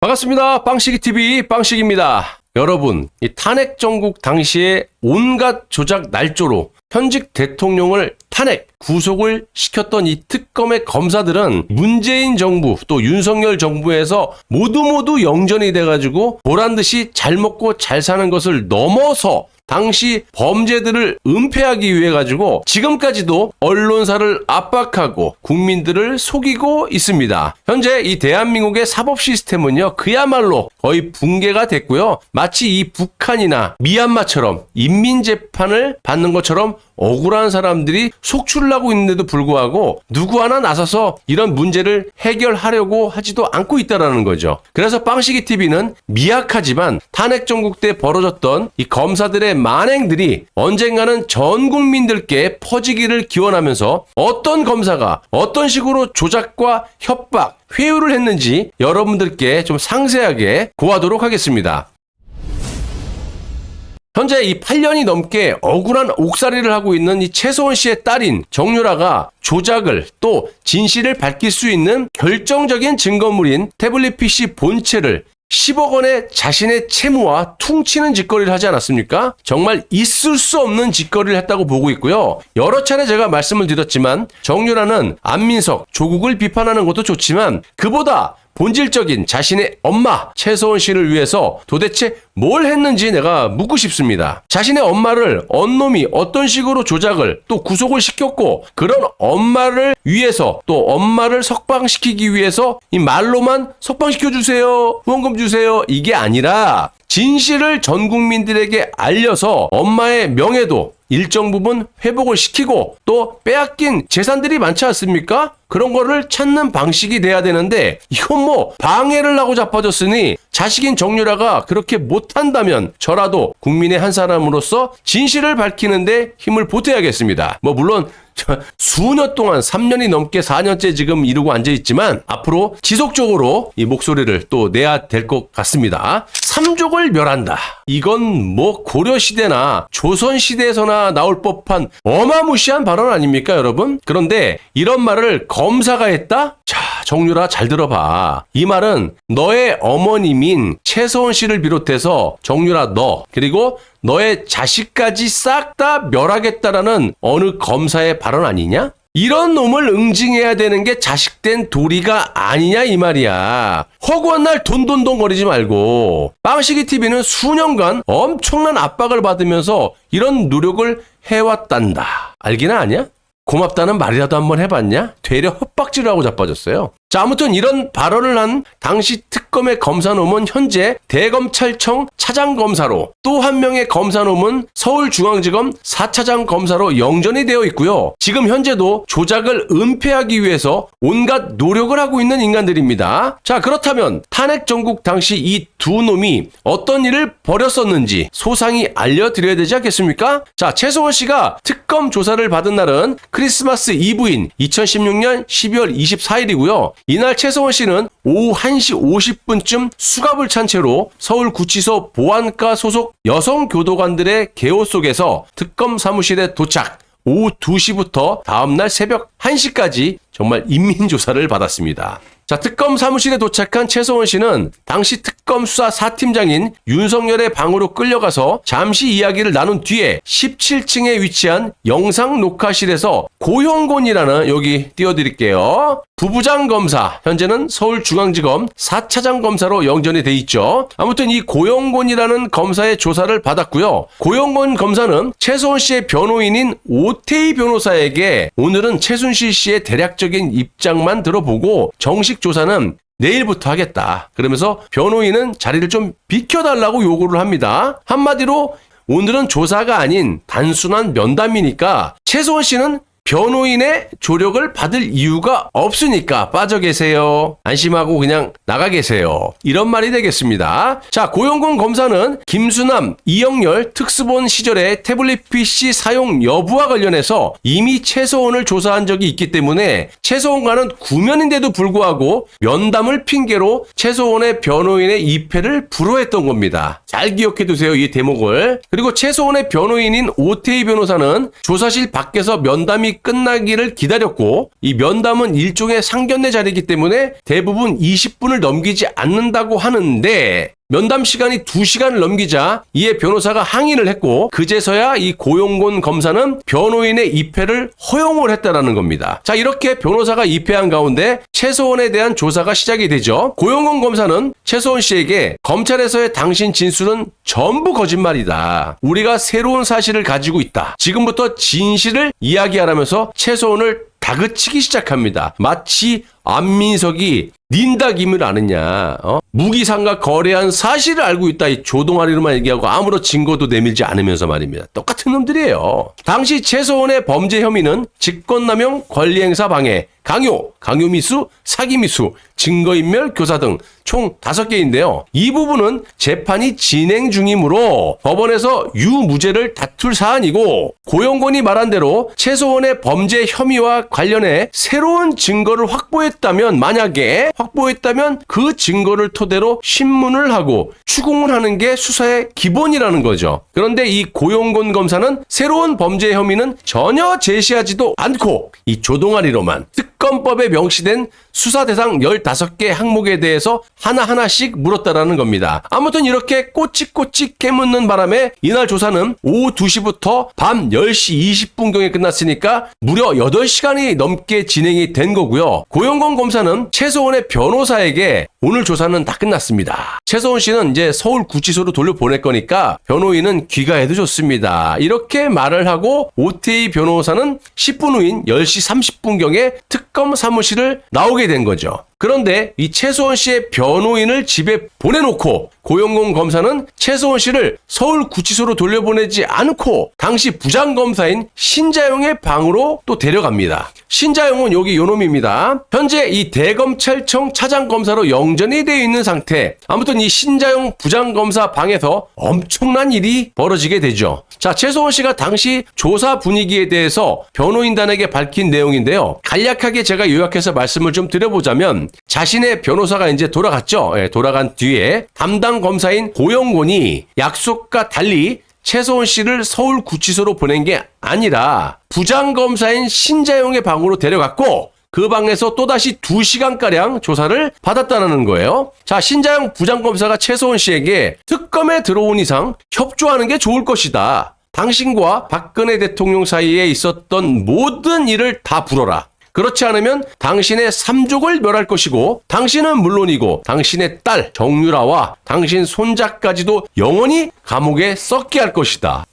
반갑습니다. 빵식이TV 빵식입니다. 여러분, 이 탄핵 정국 당시에 온갖 조작 날조로 현직 대통령을 탄핵, 구속을 시켰던 이 특검의 검사들은 문재인 정부 또 윤석열 정부에서 모두 영전이 돼가지고 보란듯이 잘 먹고 잘 사는 것을 넘어서 당시 범죄들을 은폐하기 위해 가지고 지금까지도 언론사를 압박하고 국민들을 속이고 있습니다. 현재 이 대한민국의 사법 시스템은요, 그야말로 거의 붕괴가 됐고요. 마치 이 북한이나 미얀마처럼 인민재판을 받는 것처럼 억울한 사람들이 속출나고 있는데도 불구하고 누구 하나 나서서 이런 문제를 해결하려고 하지도 않고 있다는 거죠. 그래서 빵식이TV는 미약하지만 탄핵 정국 때 벌어졌던 이 검사들의 만행들이 언젠가는 전 국민들께 퍼지기를 기원하면서 어떤 검사가 어떤 식으로 조작과 협박, 회유를 했는지 여러분들께 좀 상세하게 고하도록 하겠습니다. 현재 이 8년이 넘게 억울한 옥살이를 하고 있는 이 최소원 씨의 딸인 정유라가 조작을 또 진실을 밝힐 수 있는 결정적인 증거물인 태블릿 PC 본체를 10억 원의 자신의 채무와 퉁치는 짓거리를 하지 않았습니까? 정말 있을 수 없는 짓거리를 했다고 보고 있고요. 여러 차례 제가 말씀을 드렸지만 정유라는 안민석, 조국을 비판하는 것도 좋지만 그보다 본질적인 자신의 엄마 최소원 씨를 위해서 도대체 뭘 했는지 내가 묻고 싶습니다. 자신의 엄마를 언놈이 어떤 식으로 조작을 또 구속을 시켰고 그런 엄마를 위해서 또 엄마를 석방시키기 위해서 이 말로만 석방시켜주세요, 후원금 주세요 이게 아니라 진실을 전 국민들에게 알려서 엄마의 명예도 일정 부분 회복을 시키고 또 빼앗긴 재산들이 많지 않습니까? 그런 거를 찾는 방식이 돼야 되는데 이건 뭐 방해를 하고 자빠졌으니 자식인 정유라가 그렇게 못한다면 저라도 국민의 한 사람으로서 진실을 밝히는데 힘을 보태야겠습니다. 뭐 물론 수년 동안 3년이 넘게 4년째 지금 이러고 앉아있지만 앞으로 지속적으로 이 목소리를 또 내야 될 것 같습니다. 삼족을 멸한다. 이건 뭐 고려시대나 조선시대에서나 나올 법한 어마무시한 발언 아닙니까 여러분? 그런데 이런 말을 검사가 했다? 자, 정유라 잘 들어봐. 이 말은 너의 어머님인 최소원 씨를 비롯해서 정유라 너 그리고 너의 자식까지 싹 다 멸하겠다라는 어느 검사의 발언 아니냐? 이런 놈을 응징해야 되는 게 자식된 도리가 아니냐 이 말이야. 허구한 날 돈돈돈 거리지 말고. 빵식이TV는 수년간 엄청난 압박을 받으면서 이런 노력을 해왔단다. 알기나 아냐? 고맙다는 말이라도 한번 해봤냐? 되려 헛박질을 하고 자빠졌어요. 자, 아무튼 이런 발언을 한 당시 특검의 검사놈은 현재 대검찰청 차장검사로 또 한 명의 검사놈은 서울중앙지검 4차장 검사로 영전이 되어 있고요. 지금 현재도 조작을 은폐하기 위해서 온갖 노력을 하고 있는 인간들입니다. 자, 그렇다면 탄핵 정국 당시 이 두 놈이 어떤 일을 벌였었는지 소상히 알려드려야 되지 않겠습니까? 자, 최소원 씨가 특검 조사를 받은 날은 크리스마스 이브인 2016년 12월 24일이고요. 이날 최소원 씨는 오후 1시 50분쯤 수갑을 찬 채로 서울구치소 보안과 소속 여성교도관들의 계호 속에서 특검 사무실에 도착. 오후 2시부터 다음날 새벽 1시까지 정말 인민조사를 받았습니다. 자, 특검 사무실에 도착한 최소원 씨는 당시 특검 수사 4팀장인 윤석열의 방으로 끌려가서 잠시 이야기를 나눈 뒤에 17층에 위치한 영상 녹화실에서 고형곤이라는 여기 띄워드릴게요. 부부장 검사, 현재는 서울중앙지검 4차장 검사로 영전이 돼 있죠. 아무튼 이 고형곤이라는 검사의 조사를 받았고요. 고형곤 검사는 최소원 씨의 변호인인 오태희 변호사에게 오늘은 최순실 씨의 대략적인 입장만 들어보고 정식 조사는 내일부터 하겠다. 그러면서 변호인은 자리를 좀 비켜달라고 요구를 합니다. 한마디로 오늘은 조사가 아닌 단순한 면담이니까 최소원 씨는 변호인의 조력을 받을 이유가 없으니까 빠져 계세요. 안심하고 그냥 나가 계세요. 이런 말이 되겠습니다. 자, 고영곤 검사는 김수남, 이영렬 특수본 시절의 태블릿 PC 사용 여부와 관련해서 이미 최소원을 조사한 적이 있기 때문에 최소원과는 구면인데도 불구하고 면담을 핑계로 최소원의 변호인의 입회를 불허했던 겁니다. 잘 기억해 두세요, 이 대목을. 그리고 최소원의 변호인인 오태희 변호사는 조사실 밖에서 면담이 면담이 끝나기를 기다렸고 이 면담은 일종의 상견례 자리이기 때문에 대부분 20분을 넘기지 않는다고 하는데 면담 시간이 2시간을 넘기자 이에 변호사가 항의를 했고 그제서야 이 고용곤 검사는 변호인의 입회를 허용을 했다라는 겁니다. 자, 이렇게 변호사가 입회한 가운데 최소원에 대한 조사가 시작이 되죠. 고용곤 검사는 최소원 씨에게 검찰에서의 당신 진술은 전부 거짓말이다. 우리가 새로운 사실을 가지고 있다. 지금부터 진실을 이야기하라면서 최소원을 다그치기 시작합니다. 마치 안민석이 닌다김을 아느냐, 무기상과 거래한 사실을 알고 있다. 이 조동아리로만 얘기하고 아무런 증거도 내밀지 않으면서 말입니다. 똑같은 놈들이에요. 당시 최소원의 범죄 혐의는 직권남용, 권리행사 방해, 강요미수, 사기미수, 증거인멸, 교사 등 총 5개인데요. 이 부분은 재판이 진행 중이므로 법원에서 유무죄를 다툴 사안이고 고용곤이 말한 대로 최소원의 범죄 혐의와 관련해 새로운 증거를 만약에 확보했다면 그 증거를 토대로 신문을 하고 추궁을 하는 게 수사의 기본이라는 거죠. 그런데 이 고용곤 검사는 새로운 범죄 혐의는 전혀 제시하지도 않고 이 조동아리로만 특검법에 명시된 수사 대상 15개 항목에 대해서 하나하나씩 물었다라는 겁니다. 아무튼 이렇게 꼬치꼬치 깨묻는 바람에 이날 조사는 오후 2시부터 밤 10시 20분경에 끝났으니까 무려 8시간이 넘게 진행이 된 거고요. 고용곤 검사는 최소원의 변호사에게 오늘 조사는 다 끝났습니다. 최소원 씨는 이제 서울구치소로 돌려보낼 거니까 변호인은 귀가해도 좋습니다. 이렇게 말을 하고 오태희 변호사는 10분 후인 10시 30분경에 특검 사무실을 나오게 된 거죠. 그런데 이 최소원 씨의 변호인을 집에 보내놓고 고용곤 검사는 최소원 씨를 서울구치소로 돌려보내지 않고 당시 부장검사인 신자용의 방으로 또 데려갑니다. 신자용은 여기 요놈입니다. 현재 이 대검찰청 차장검사로 영전이 되어 있는 상태. 아무튼 이 신자용 부장검사 방에서 엄청난 일이 벌어지게 되죠. 자, 최소원 씨가 당시 조사 분위기에 대해서 변호인단에게 밝힌 내용인데요. 간략하게 제가 요약해서 말씀을 좀 드려보자면 자신의 변호사가 이제 돌아갔죠. 돌아간 뒤에 담당 검사인 고용곤이 약속과 달리 최소원 씨를 서울구치소로 보낸 게 아니라 부장검사인 신자용의 방으로 데려갔고 그 방에서 또다시 2시간가량 조사를 받았다는 거예요. 자, 신자용 부장검사가 최소원 씨에게 특검에 들어온 이상 협조하는 게 좋을 것이다. 당신과 박근혜 대통령 사이에 있었던 모든 일을 다 불어라. 그렇지 않으면 당신의 삼족을 멸할 것이고 당신은 물론이고 당신의 딸 정유라와 당신 손자까지도 영원히 감옥에 썩게 할 것이다.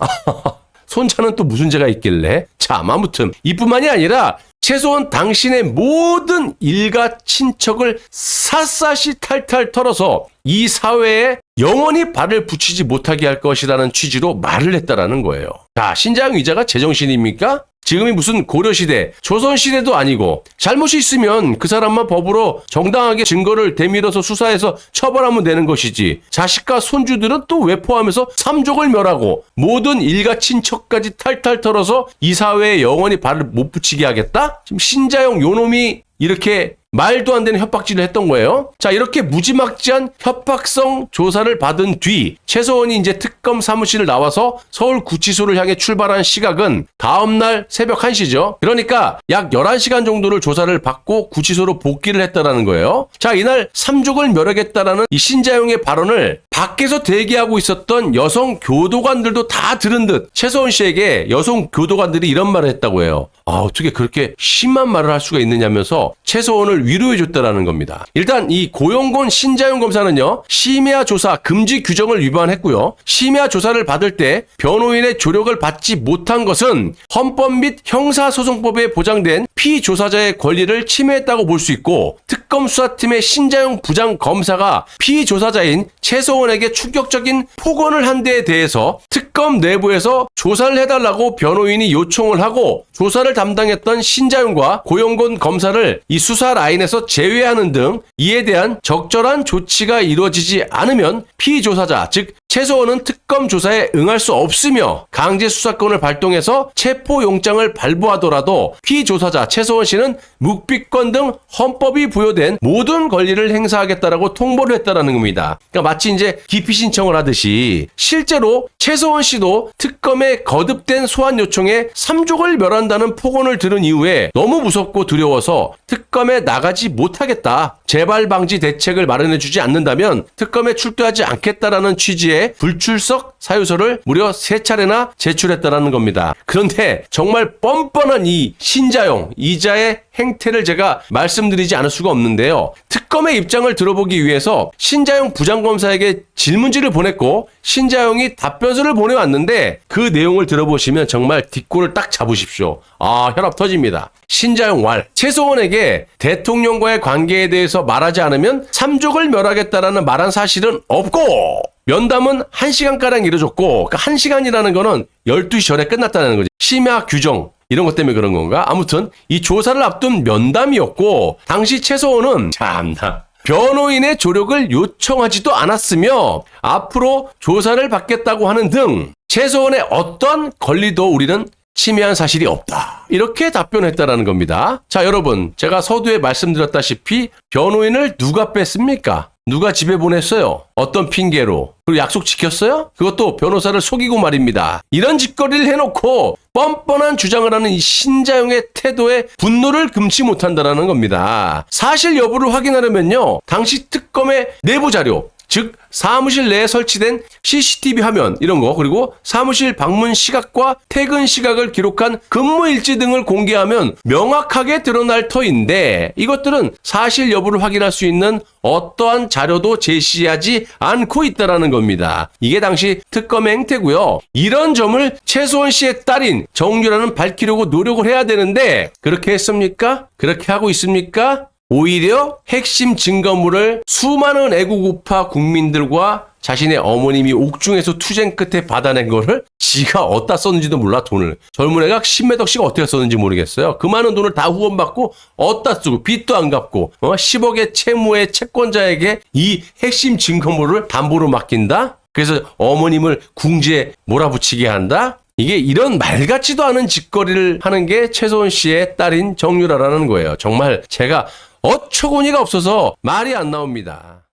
손자는 또 무슨 죄가 있길래? 참, 아무튼 이뿐만이 아니라 최소한 당신의 모든 일가 친척을 샅샅이 탈탈 털어서 이 사회에 영원히 발을 붙이지 못하게 할 것이라는 취지로 말을 했다라는 거예요. 자, 신자용 의자가 제정신입니까? 지금이 무슨 고려시대, 조선시대도 아니고 잘못이 있으면 그 사람만 법으로 정당하게 증거를 대밀어서 수사해서 처벌하면 되는 것이지 자식과 손주들은 또 외포하면서 삼족을 멸하고 모든 일가 친척까지 탈탈 털어서 이 사회에 영원히 발을 못 붙이게 하겠다? 지금 신자용 요놈이 이렇게 말도 안 되는 협박질을 했던 거예요. 자, 이렇게 무지막지한 협박성 조사를 받은 뒤 최소원이 이제 특검 사무실을 나와서 서울구치소를 향해 출발한 시각은 다음날 새벽 1시죠. 그러니까 약 11시간 정도를 조사를 받고 구치소로 복귀를 했다라는 거예요. 자, 이날 삼족을 멸하겠다라는 이 신자용의 발언을 밖에서 대기하고 있었던 여성 교도관들도 다 들은 듯 최소원 씨에게 여성 교도관들이 이런 말을 했다고 해요. 어떻게 그렇게 심한 말을 할 수가 있느냐면서 최소원을 위로해줬다라는 겁니다. 일단 이 고용곤 신자용 검사는요, 심야 조사 금지 규정을 위반했고요. 심야 조사를 받을 때 변호인의 조력을 받지 못한 것은 헌법 및 형사소송법에 보장된 피조사자의 권리를 침해했다고 볼 수 있고 특검 수사팀의 신자용 부장검사가 피조사자인 최소원에게 충격적인 폭언을 한 데에 대해서 특검 내부에서 조사를 해달라고 변호인이 요청을 하고 조사를 담당했던 신자용과 고용곤 검사를 이 수사 라인에서 제외하는 등 이에 대한 적절한 조치가 이루어지지 않으면 피조사자, 즉 최소원은 특검 조사에 응할 수 없으며 강제 수사권을 발동해서 체포영장을 발부하더라도 피조사자 최소원 씨는 묵비권 등 헌법이 부여된 모든 권리를 행사하겠다라고 통보를 했다라는 겁니다. 그러니까 마치 이제 기피 신청을 하듯이 실제로 최소원 씨도 특검의 거듭된 소환 요청에 삼족을 멸한다는 폭언을 들은 이후에 너무 무섭고 두려워서 특검에 나가지 못하겠다. 재발 방지 대책을 마련해주지 않는다면 특검에 출두하지 않겠다라는 취지의 불출석 사유서를 무려 3차례나 제출했다라는 겁니다. 그런데 정말 뻔뻔한 이 신자용 이자의 행태를 제가 말씀드리지 않을 수가 없는데요. 특검의 입장을 들어보기 위해서 신자용 부장검사에게 질문지를 보냈고 신자용이 답변서를 보내왔는데 그 내용을 들어보시면 정말 뒷골을 딱 잡으십시오. 아, 혈압 터집니다. 신자용 왈. 최소원에게 대통령과의 관계에 대해서 말하지 않으면 삼족을 멸하겠다라는 말한 사실은 없고 면담은 1시간가량 이루어졌고 그 1시간이라는 거는 12시 전에 끝났다는 거지. 심야 규정 이런 것 때문에 그런 건가? 아무튼 이 조사를 앞둔 면담이었고 당시 최소원은 참나 변호인의 조력을 요청하지도 않았으며 앞으로 조사를 받겠다고 하는 등 최소원의 어떤 권리도 우리는 침해한 사실이 없다. 이렇게 답변했다라는 겁니다. 자, 여러분, 제가 서두에 말씀드렸다시피 변호인을 누가 뺐습니까? 누가 집에 보냈어요? 어떤 핑계로? 그리고 약속 지켰어요? 그것도 변호사를 속이고 말입니다. 이런 짓거리를 해놓고 뻔뻔한 주장을 하는 이 신자용의 태도에 분노를 금치 못한다라는 겁니다. 사실 여부를 확인하려면요. 당시 특검의 내부 자료, 즉 사무실 내에 설치된 CCTV 화면 이런 거 그리고 사무실 방문 시각과 퇴근 시각을 기록한 근무 일지 등을 공개하면 명확하게 드러날 터인데 이것들은 사실 여부를 확인할 수 있는 어떠한 자료도 제시하지 않고 있다라는 겁니다. 이게 당시 특검의 행태고요. 이런 점을 최소원 씨의 딸인 정유라는 밝히려고 노력을 해야 되는데 그렇게 했습니까? 그렇게 하고 있습니까? 오히려 핵심 증거물을 수많은 애국우파 국민들과 자신의 어머님이 옥중에서 투쟁 끝에 받아낸 거를 지가 어디다 썼는지도 몰라 돈을. 젊은 애가 10몇 억씩 어떻게 썼는지 모르겠어요. 그 많은 돈을 다 후원받고 어디다 쓰고 빚도 안 갚고 10억의 채무의 채권자에게 이 핵심 증거물을 담보로 맡긴다? 그래서 어머님을 궁지에 몰아붙이게 한다? 이게 이런 말 같지도 않은 짓거리를 하는 게 최소원 씨의 딸인 정유라라는 거예요. 정말 제가 어처구니가 없어서 말이 안 나옵니다.